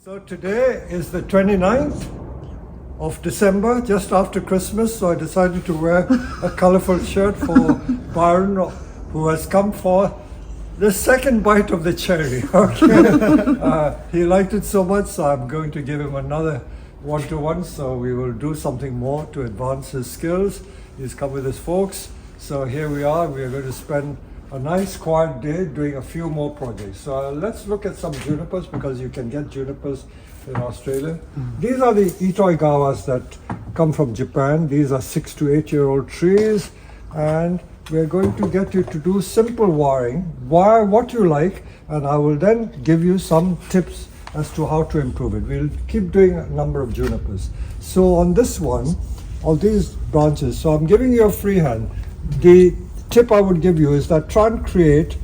So today is the 29th of December, just after Christmas, so I decided to wear a colorful shirt for Byron, who has come for the second bite of the cherry. Okay, he liked it so much, so I'm going to give him another one-to-one, so we will do something more to advance his skills. He's come with his folks, so here we are. We are going to spend a nice quiet day doing a few more projects. So let's look at some junipers, because you can get junipers in Australia. These are the Itoigawas that come from Japan. These are 6 to 8 year old trees, and we're going to get you to do simple wiring. Wire what you like, and I will then give you some tips as to how to improve it. We'll keep doing a number of junipers. So on this one, all these branches, so I'm giving you a free hand. The tip I would give you is that try and create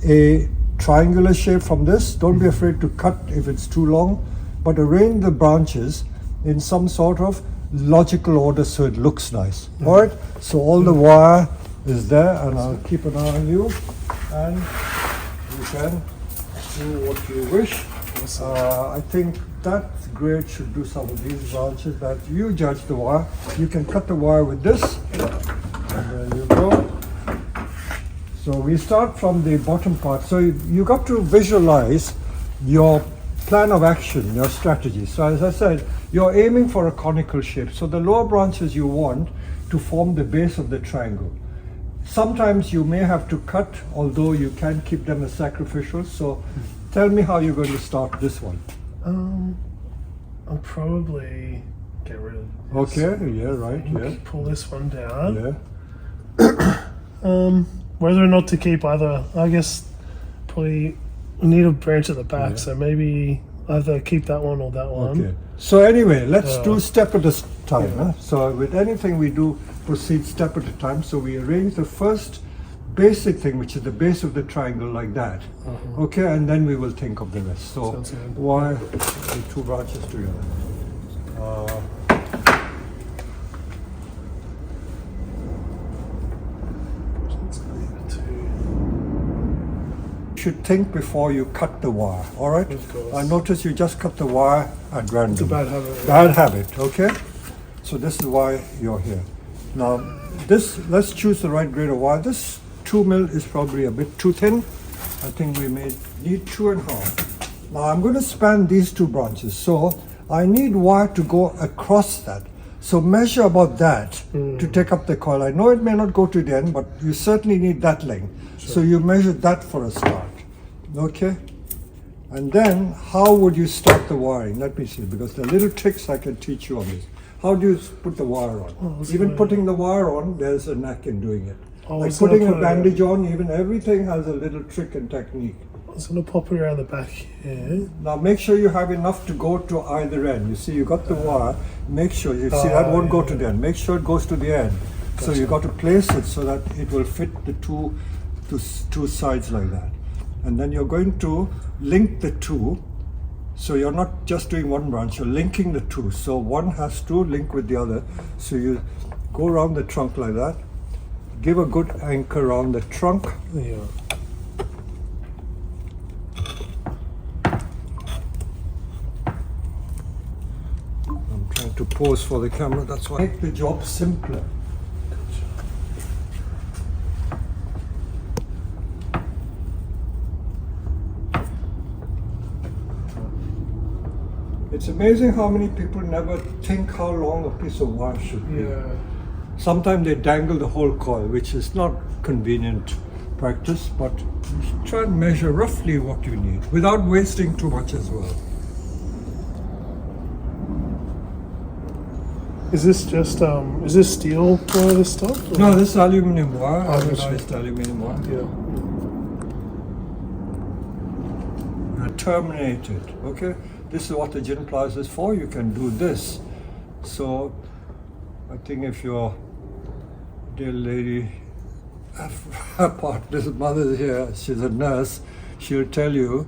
a triangular shape from this. Don't be afraid to cut if it's too long, but arrange the branches in some sort of logical order so it looks nice. All right, so all the wire is there, and I'll keep an eye on you, and you can do what you wish. I think that grade should do some of these branches. That you judge the wire. You can cut the wire with this, and there you go. So we start from the bottom part. So you got to visualize your plan of action, your strategy. So as I said, you're aiming for a conical shape. So the lower branches you want to form the base of the triangle. Sometimes you may have to cut, although you can keep them as sacrificial. So tell me how you're going to start this one. I'll probably get rid of this. Okay, yeah, right, yeah. Pull this one down. Yeah. Whether or not to keep either, I guess probably we need a branch at the back, so maybe either keep that one or that one. Okay. So anyway, let's do step at a time. Huh? So with anything we do, proceed step at a time. So we arrange the first basic thing, which is the base of the triangle, like that. Okay, and then we will think of the rest. So why the two branches together? Should think before you cut the wire, all right? Of course. I notice you just cut the wire at random. It's a bad habit. Bad habit, okay? So this is why you're here. Now, let's choose the right grade of wire. This 2 mil is probably a bit too thin. I think we may need 2.5. Now I'm going to span these two branches. So I need wire to go across that. So measure about that to take up the coil. I know it may not go to the end, but you certainly need that length. Sure. So you measure that for a start. Okay? And then how would you start the wiring? Let me see, because there are little tricks I can teach you on this. How do you put the wire on? Even putting the wire on, there's a knack in doing it. Like putting a bandage on, even everything has a little trick and technique. I was going to pop it around the back here. Now make sure you have enough to go to either end. You see, you got the wire. Make sure, you see that won't go to the end. Make sure it goes to the end. Gotcha. So you got to place it so that it will fit the two sides like that. And then you're going to link the two. So you're not just doing one branch, you're linking the two. So one has to link with the other. So you go around the trunk like that. Give a good anchor around the trunk. Yeah. I'm trying to pose for the camera, that's why. Make the job simpler. It's amazing how many people never think how long a piece of wire should be. Yeah. Sometimes they dangle the whole coil, which is not convenient practice, but try and measure roughly what you need without wasting too much as well. Is this just is this steel wire, this stuff? Or? No, this is aluminium wire, Obviously. anodized aluminium wire. Yeah. Terminated, okay? This is what the gin pliers is for. You can do this. So I think if your dear lady, her partner's mother here, she's a nurse, she'll tell you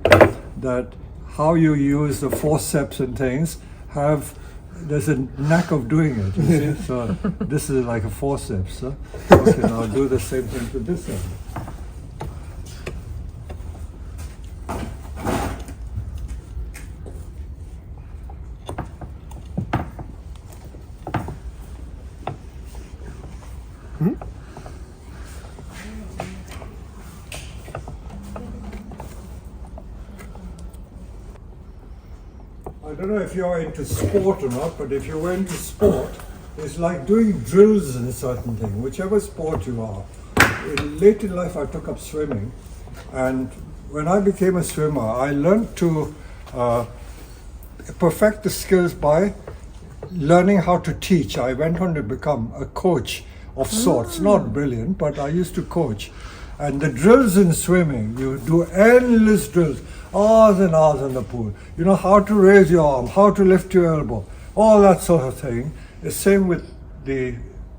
that how you use the forceps and things there's a knack of doing it, you see? So this is like a forceps. Huh? Okay, now do the same thing to this end. I don't know if you're into sport or not, but if you're into sport, it's like doing drills in a certain thing, whichever sport you are. Late in life, I took up swimming, and when I became a swimmer, I learned to perfect the skills by learning how to teach. I went on to become a coach of sorts, not brilliant, but I used to coach. And the drills in swimming, you do endless drills, hours and hours in the pool. You know how to raise your arm, how to lift your elbow, all that sort of thing. The same with the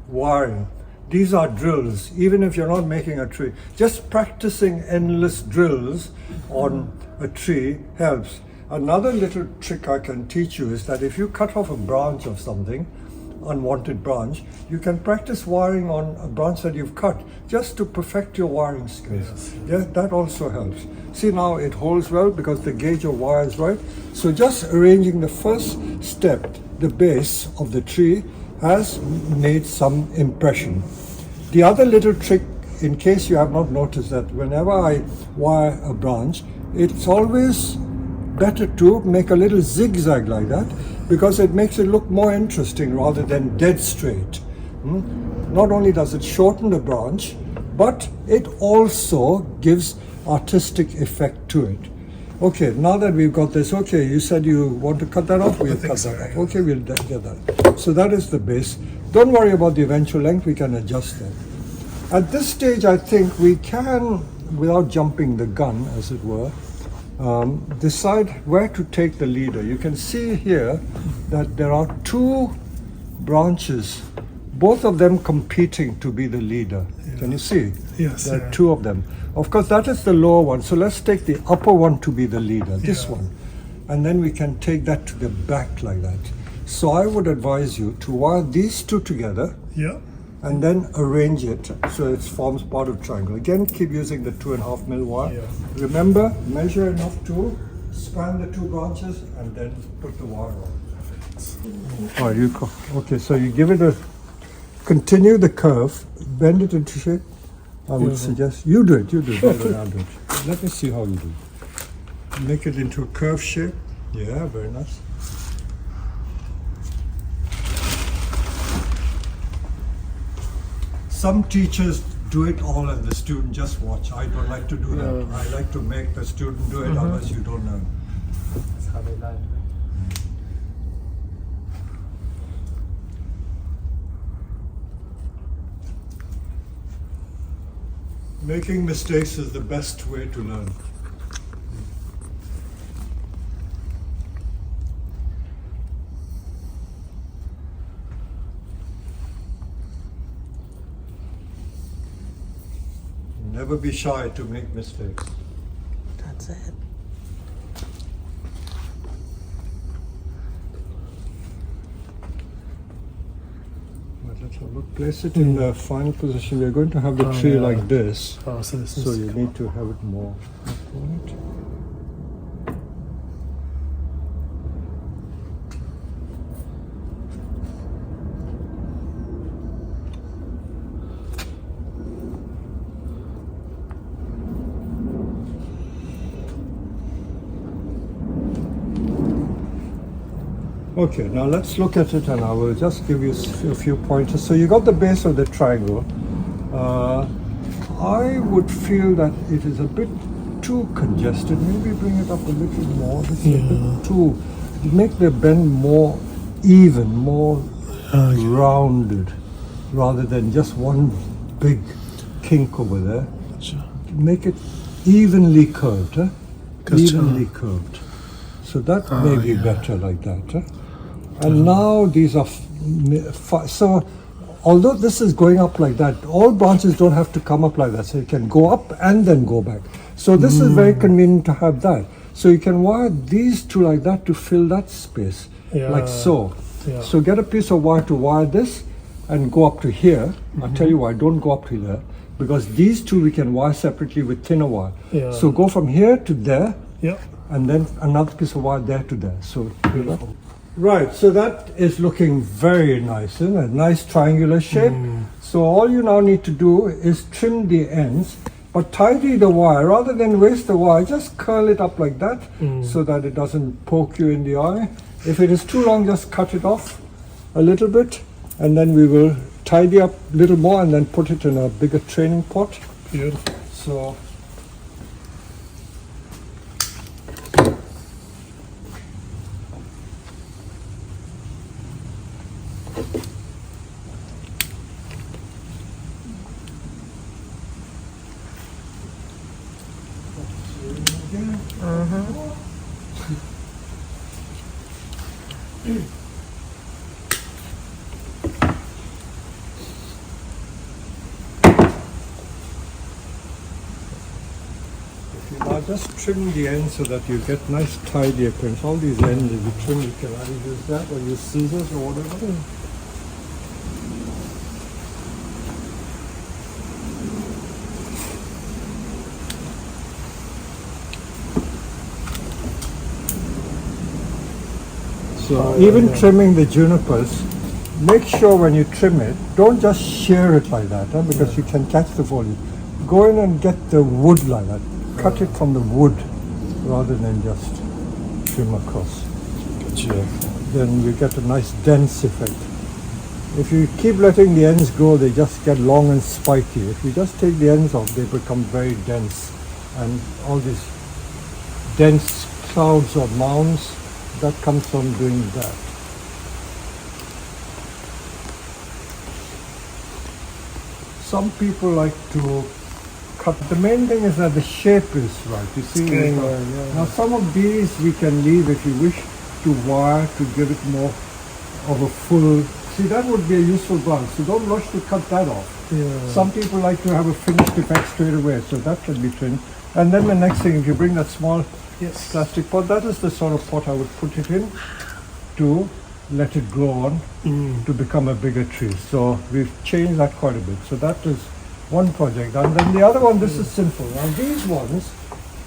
wiring. These are drills, even if you're not making a tree. Just practicing endless drills on a tree helps. Another little trick I can teach you is that if you cut off a branch of something, unwanted branch, you can practice wiring on a branch that you've cut just to perfect your wiring skills. Yes. Yeah, that also helps. See, now it holds well because the gauge of wire is right. So just arranging the first step, the base of the tree, has made some impression. The other little trick, in case you have not noticed, that whenever I wire a branch, it's always better to make a little zigzag like that, because it makes it look more interesting rather than dead straight. Not only does it shorten the branch, but it also gives artistic effect to it. Okay, now that we've got this, okay, you said you want to cut that off, we'll cut that off. Okay, we'll get that. So that is the base. Don't worry about the eventual length, we can adjust that. At this stage, I think we can, without jumping the gun, as it were, decide where to take the leader. You can see here that there are two branches, both of them competing to be the leader. Yeah. Can you see? Yes. There are two of them. Of course, that is the lower one. So let's take the upper one to be the leader, this one. And then we can take that to the back like that. So I would advise you to wire these two together. Yeah. And then arrange it so it forms part of triangle. Again, keep using the 2.5 mil wire. Yeah. Remember, measure enough to span the two branches and then put the wire on. All right, you go. Okay, so you give it a, continue the curve, bend it into shape. I would suggest, you do it, better than I'll do it. Let me see how you do. Make it into a curve shape. Yeah, very nice. Some teachers do it all and the student just watch. I don't like to do that. I like to make the student do it, otherwise you don't learn. That's how they learn. Making mistakes is the best way to learn. Never be shy to make mistakes. That's it. Right, let's have a look. Place it in the final position. We're going to have the tree like this. Oh, so this So is you need to have it more. Right. Okay, now let's look at it and I will just give you a few pointers. So you got the base of the triangle. I would feel that it is a bit too congested. Maybe bring it up a little more. This is a bit too, make the bend more even, more rounded, rather than just one big kink over there. Make it evenly curved, evenly curved. So that may be better like that. And now these are, so although this is going up like that, all branches don't have to come up like that. So you can go up and then go back. So this is very convenient to have that. So you can wire these two like that to fill that space, like so. Yeah. So get a piece of wire to wire this and go up to here. I'll tell you why, don't go up to there, because these two we can wire separately with thinner wire. Yeah. So go from here to there. Yep. And then another piece of wire there to there. So right, so that is looking very nice, isn't it? Nice triangular shape. So all you now need to do is trim the ends, but tidy the wire. Rather than waste the wire, just curl it up like that so that it doesn't poke you in the eye. If it is too long, just cut it off a little bit, and then we will tidy up a little more and then put it in a bigger training pot. Beautiful. So now just trim the ends so that you get nice tidy appearance. All these ends, if you trim, you can either use that or use scissors or whatever. So even trimming the junipers, make sure when you trim it, don't just shear it like that, because you can catch the foliage. Go in and get the wood like that. Cut it from the wood rather than just trim across. Gotcha. Then you get a nice dense effect. If you keep letting the ends grow, they just get long and spiky. If you just take the ends off, they become very dense. And all these dense clouds or mounds, that comes from doing that. Some people like to cut. The main thing is that the shape is right. You see, now some of these we can leave if you wish to wire to give it more of a full. See, that would be a useful branch. So don't rush to cut that off. Yeah. Some people like to have a finished effect straight away, so that can be trimmed. And then the next thing, if you bring that small plastic pot, that is the sort of pot I would put it in to let it grow on to become a bigger tree. So we've changed that quite a bit. So that is one project. And then the other one, this is simple. Now these ones,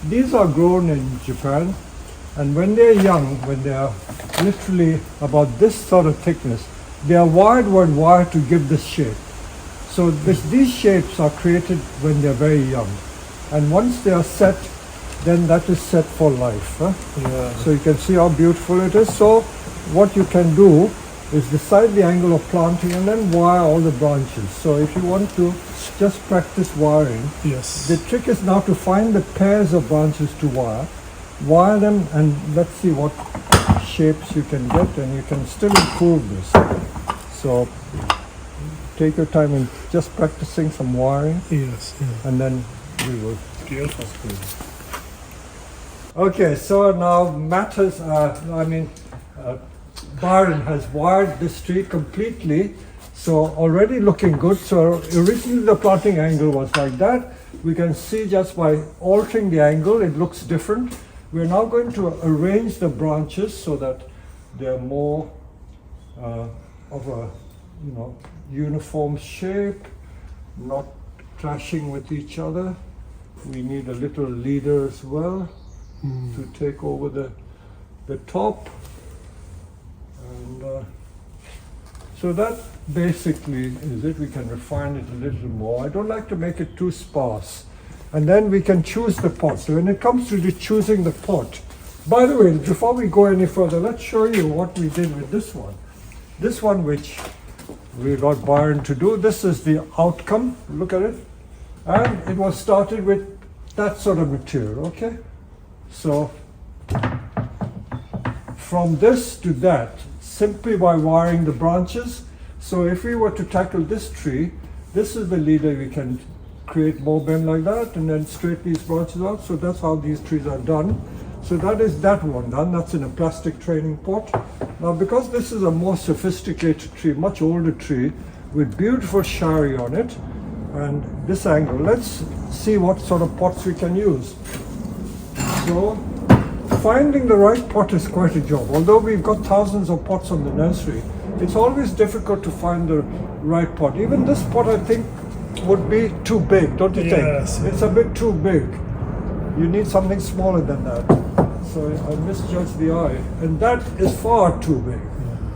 these are grown in Japan, and when they're young, when they are literally about this sort of thickness, they are wired to give this shape. So these shapes are created when they're very young. And once they are set, then that is set for life. So you can see how beautiful it is. So what you can do is decide the angle of planting and then wire all the branches. So if you want to just practice wiring, the trick is now to find the pairs of branches to wire them, and let's see what shapes you can get, and you can still improve this. So take your time in just practicing some wiring, and then we will. Beautiful. Okay, so now matters. Byron has wired this tree completely, so already looking good. So originally the planting angle was like that. We can see just by altering the angle, it looks different. We're now going to arrange the branches so that they're more of a uniform shape, not clashing with each other. We need a little leader as well to take over the top. And so that basically is it. We can refine it a little more. I don't like to make it too sparse. And then we can choose the pot. So when it comes to choosing the pot, by the way, before we go any further, let's show you what we did with this one. This one which we got Byron to do, this is the outcome. Look at it. And it was started with that sort of material, okay? So from this to that, simply by wiring the branches. So if we were to tackle this tree, this is the leader. We can create more bend like that and then straighten these branches out. So that's how these trees are done. So that is that one done. That's in a plastic training pot. Now because this is a more sophisticated tree, much older tree with beautiful shari on it, and this angle, let's see what sort of pots we can use. So finding the right pot is quite a job. Although we've got thousands of pots on the nursery, it's always difficult to find the right pot. Even this pot I think would be too big, don't you think? It's a bit too big. You need something smaller than that. So I misjudged the eye, and that is far too big.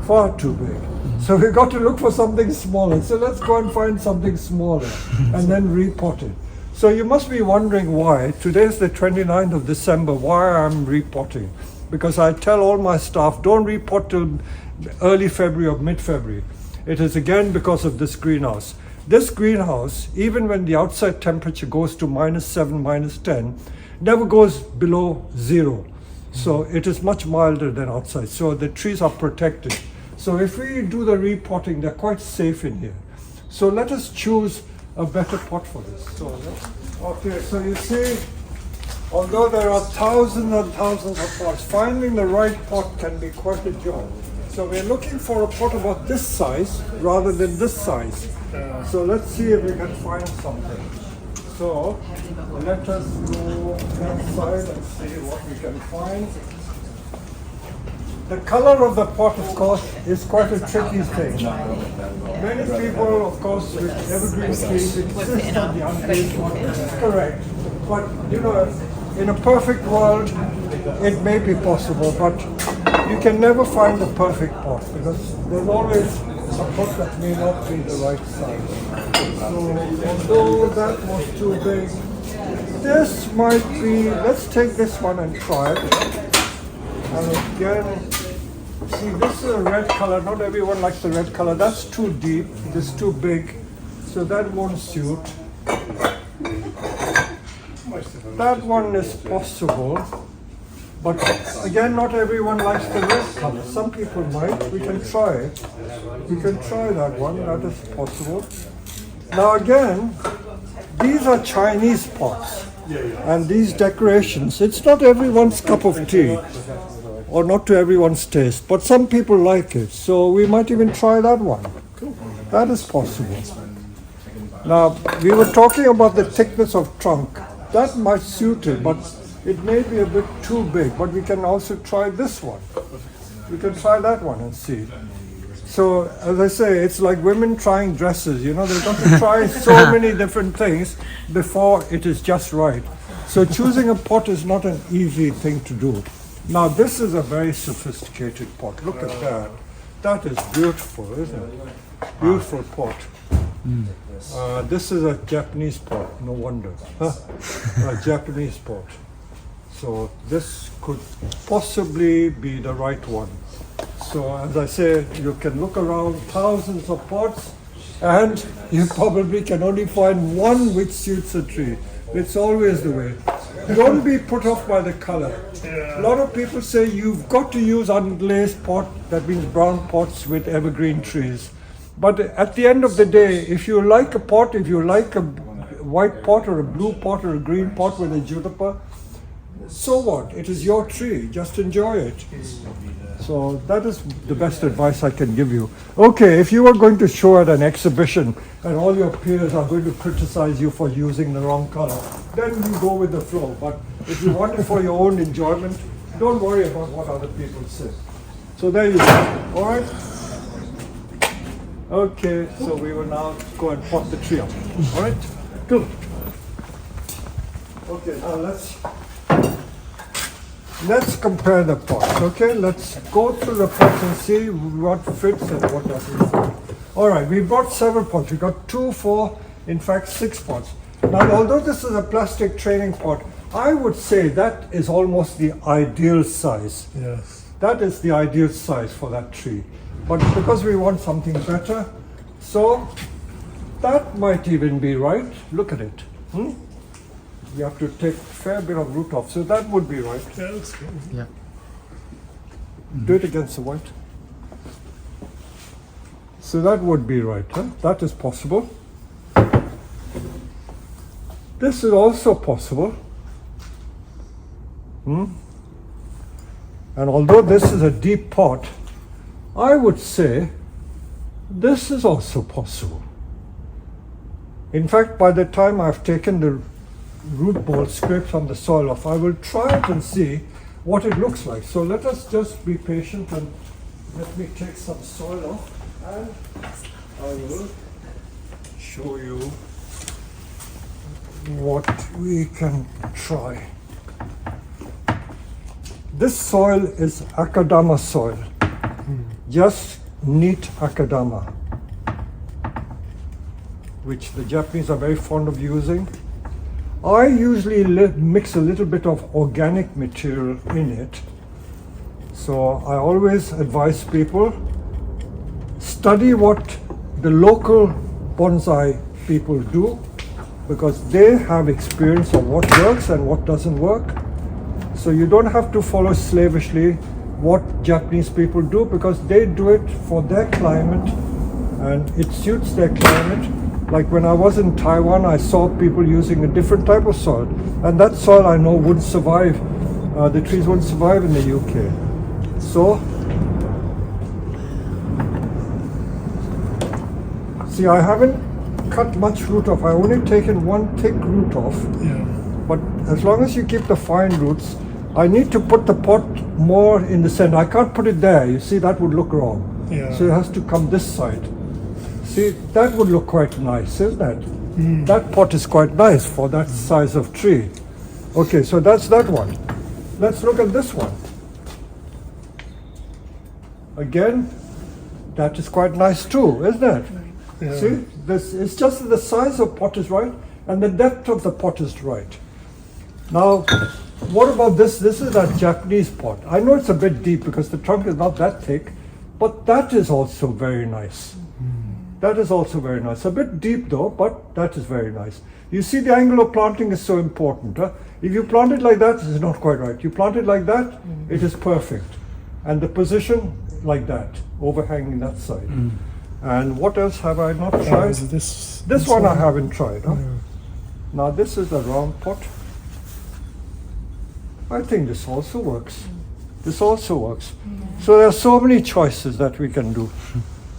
far too big. So we got to look for something smaller. So let's go and find something smaller and then repot it. So you must be wondering why. Today's the 29th of December, why I'm repotting. Because I tell all my staff, don't repot till early February or mid-February. It is again because of this greenhouse. This greenhouse, even when the outside temperature goes to -7, -10, never goes below 0. So it is much milder than outside. So the trees are protected. So if we do the repotting, they're quite safe in here. So let us choose a better pot for this. So, okay, so you see, although there are thousands and thousands of pots, finding the right pot can be quite a job. So we're looking for a pot about this size rather than this size. So let's see if we can find something. So let us go outside and see what we can find. The color of the pot, of course, is quite a tricky thing. Many people, of course, with evergreen trees insist on the unglazed pot. Correct. But, you know, in a perfect world, it may be possible, but you can never find the perfect pot because there's always a pot that may not be the right size. So, although that was too big, this might be, let's take this one and try it. And again, see, this is a red color. Not everyone likes the red color. That's too deep. This is too big. So that won't suit. That one is possible. But again, not everyone likes the red color. Some people might. We can try it. We can try that one. That is possible. Now again, these are Chinese pots. And these decorations, it's not everyone's cup of tea. Or not to everyone's taste, but some people like it, so we might even try that one. That is possible. Now, we were talking about the thickness of trunk. That might suit it, but it may be a bit too big, but we can also try this one. We can try that one and see. So, as I say, it's like women trying dresses, you know, they've got to try so many different things before it is just right. So choosing a pot is not an easy thing to do. Now this is a very sophisticated pot. Look at that. That is beautiful, isn't it? Beautiful pot. This is a Japanese pot, no wonder. A Japanese pot. So this could possibly be the right one. So as I say, you can look around thousands of pots and you probably can only find one which suits a tree. It's always the way. Don't be put off by the color. A lot of people say you've got to use unglazed pot, that means brown pots with evergreen trees. But at the end of the day, if you like a pot, if you like a white pot or a blue pot or a green pot with a juniper, so what? It is your tree. Just enjoy it. So that is the best advice I can give you. Okay, if you are going to show at an exhibition and all your peers are going to criticize you for using the wrong color, then you go with the flow. But if you want it for your own enjoyment, don't worry about what other people say. So there you go. All right? Okay, so we will now go and pot the tree up. All right? Good. Okay, now let's compare the pots, okay? Let's go through the pots and see what fits and what doesn't fit. All right, we brought several pots. We got 2, 4, in fact 6 pots. Now, although this is a plastic training pot, I would say that is almost the ideal size. Yes. That is the ideal size for that tree. But because we want something better, so that might even be right. Look at it. You have to take a fair bit of root off, so that would be right. Yeah, that's good. Yeah. Do it against the white. So that would be right, huh? That is possible. This is also possible. And although this is a deep pot, I would say this is also possible. In fact, by the time I've taken the root ball scraped from the soil off, I will try it and see what it looks like. So let us just be patient and let me take some soil off and I will show you what we can try. This soil is Akadama soil. Just neat akadama, which the Japanese are very fond of using. I usually mix a little bit of organic material in it. So I always advise people, study what the local bonsai people do, because they have experience of what works and what doesn't work. So you don't have to follow slavishly what Japanese people do, because they do it for their climate and it suits their climate. Like when I was in Taiwan, I saw people using a different type of soil, and that soil I know wouldn't survive, the trees wouldn't survive in the UK. So, see, I haven't cut much root off, I've only taken one thick root off, Yeah. but as long as you keep the fine roots, I need to put the pot more in the center. I can't put it there, you see, that would look wrong. Yeah. So it has to come this side. See, that would look quite nice, isn't it? That pot is quite nice for that size of tree. Okay, so that's that one. Let's look at this one. Again, that is quite nice too, isn't it? Yeah. See, this it's just that the size of pot is right and the depth of the pot is right. Now, what about this? This is a Japanese pot. I know it's a bit deep because the trunk is not that thick, but that is also very nice. That is also very nice. A bit deep though, but that is very nice. You see, the angle of planting is so important. Huh? If you plant it like that, it's not quite right. You plant it like that, it is perfect. And the position like that, overhanging that side. And what else have I not tried? Is it this This one I haven't tried. Huh? Now this is a round pot. I think this also works. This also works. So there are so many choices that we can do.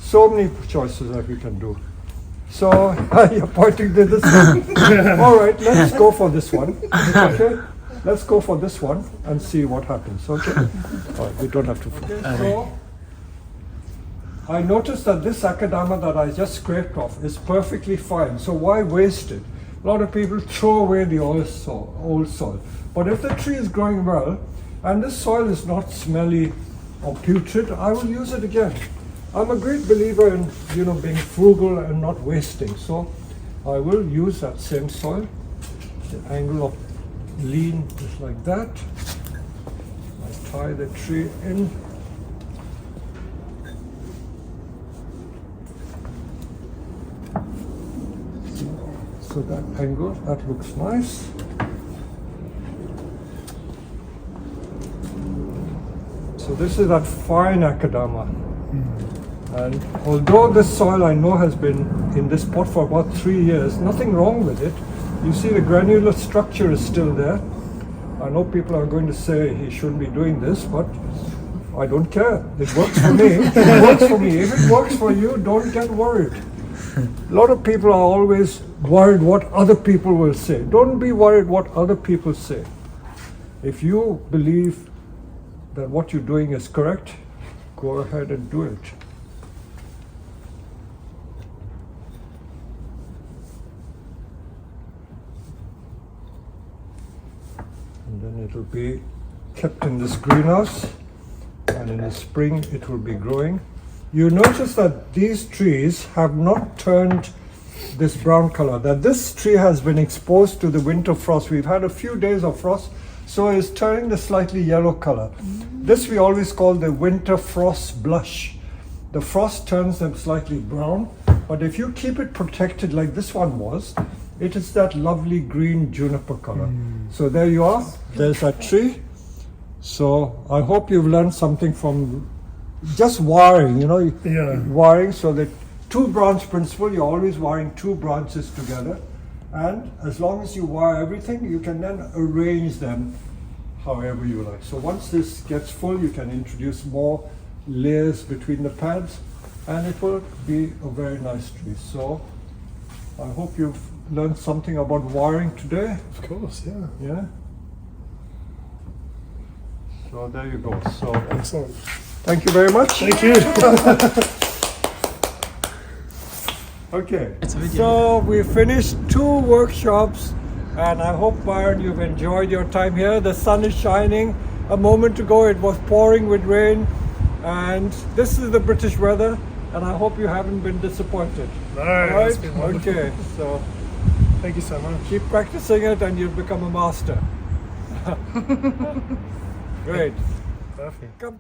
So many choices that we can do. So you're pointing to this one. All right, let's go for this one. Okay, let's go for this one and see what happens. Okay. All right, we don't have to. Okay, so I noticed that this akadama that I just scraped off is perfectly fine. So why waste it? A lot of people throw away the old soil. But if the tree is growing well and this soil is not smelly or putrid, I will use it again. I'm a great believer in being frugal and not wasting. So I will use that same soil. The angle of lean is like that. I tie the tree in. So that angle, that looks nice. So this is that fine akadama. And although this soil I know has been in this pot for about 3 years, nothing wrong with it. You see the granular structure is still there. I know people are going to say he shouldn't be doing this, but I don't care. It works for me. It works for me. If it works for you, don't get worried. A lot of people are always worried what other people will say. Don't be worried what other people say. If you believe that what you're doing is correct, go ahead and do it. And then it will be kept in this greenhouse, and in the spring it will be growing. You notice that these trees have not turned this brown color, that this tree has been exposed to the winter frost. We've had a few days of frost, so it's turning the slightly yellow color. This we always call the winter frost blush. The frost turns them slightly brown, but if you keep it protected like this one was, it is that lovely green juniper color. So there you are, there's that tree. So I hope you've learned something from just wiring, wiring, so that 2-branch principle, you're always wiring 2 branches together. And as long as you wire everything, you can then arrange them however you like. So once this gets full, you can introduce more layers between the pads, and it will be a very nice tree. So I hope you've learned something about wiring today. Of course, yeah. Yeah. So there you go. So Excellent. thank you very much. Thank you. Okay, It's a video. so we finished 2 workshops, and I hope, Byron, you've enjoyed your time here. The sun is shining. A moment ago it was pouring with rain, And this is the British weather, and I hope you haven't been disappointed. No, Right? it's been wonderful. Okay, so Thank you so much. keep practicing it and you'll become a master. Great. Perfect. Come.